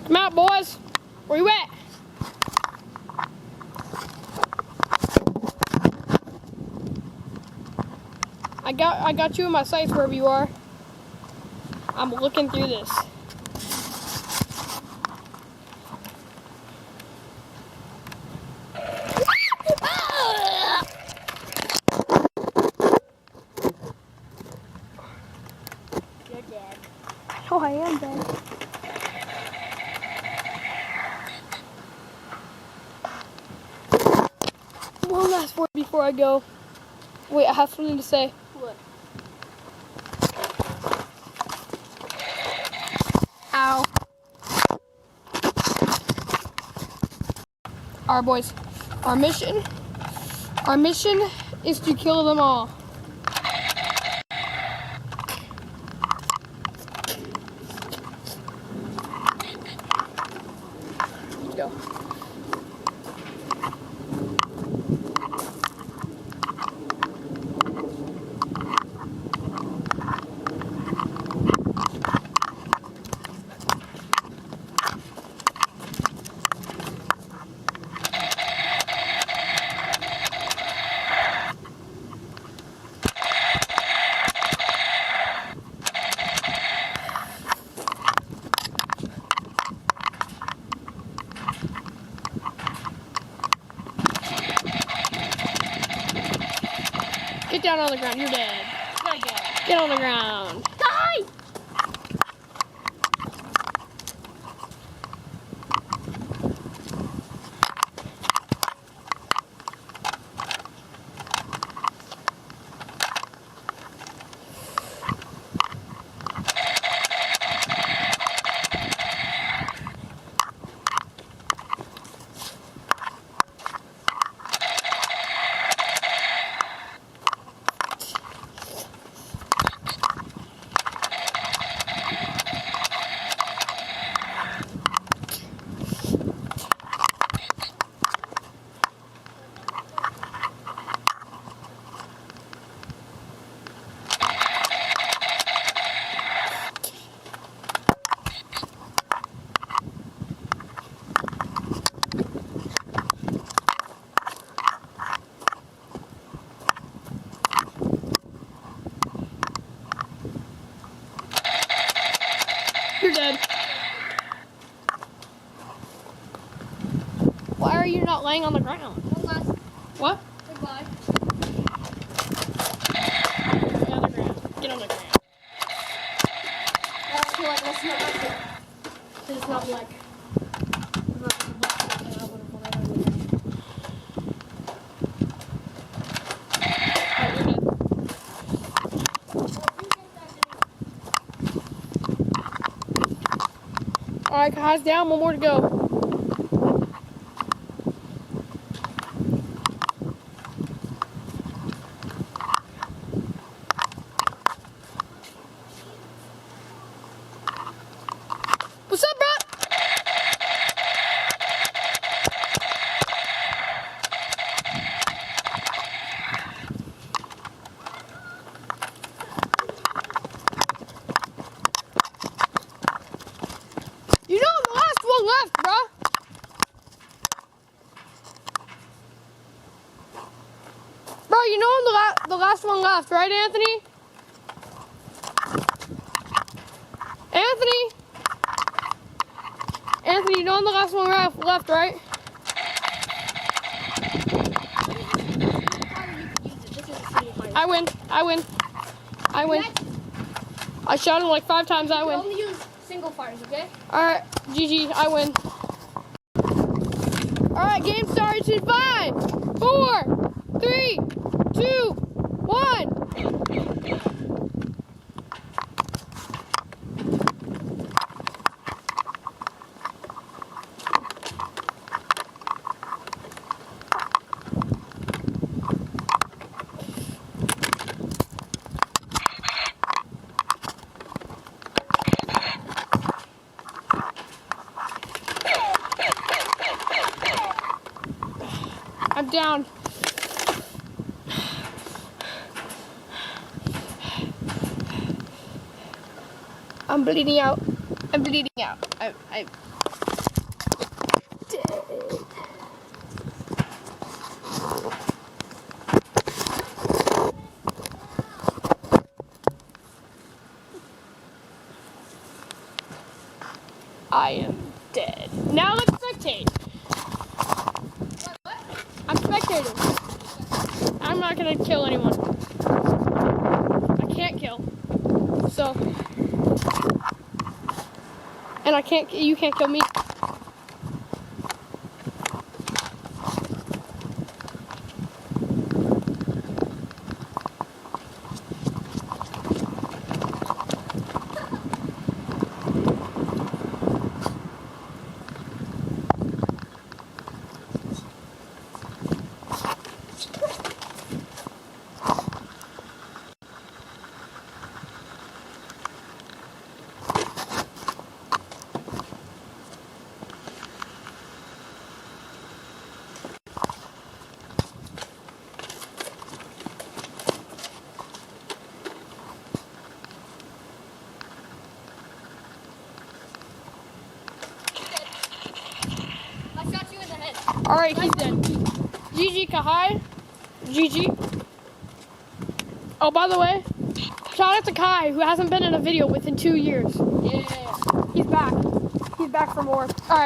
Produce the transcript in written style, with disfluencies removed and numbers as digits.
Come out, boys. Where you at? I got you in my sights wherever you are. I'm looking through this. You're dead. Oh, I am dead. One last word before I go. Wait, I have something to say. What? Ow. Alright, boys. Our mission is to kill them all. Let's go. Get down on the ground. You're dead. Get on the ground. Die! You're dead. Why are you not laying on the ground? What? Goodbye. Get on the ground. Get on the ground. That's what, let's not like it. It's not like. Alright, you're dead. Alright, guys, down. One more to go. What's up, bro? You know I'm the last one left, bro. Bro, you know I'm the last one left, right, Anthony? Anthony? Anthony, you know I'm the last one left, right? I win. I win. I win. I shot him like 5 times. I You win. only use single fires, okay? Alright, GG. I win. Alright, game starts in 5, 4, 3, 2, 1. I'm down. I'm bleeding out. I'm bleeding out. dead. I am dead. Now let's spectate. What? I'm spectating. I'm not gonna kill anyone. I can't kill. So, and you can't kill me. I shot you in the head. Alright, he's dead. GG Kai. GG. Oh, by the way, shout out to Kai, who hasn't been in a video within 2 years. Yeah. He's back. He's back for more. Alright.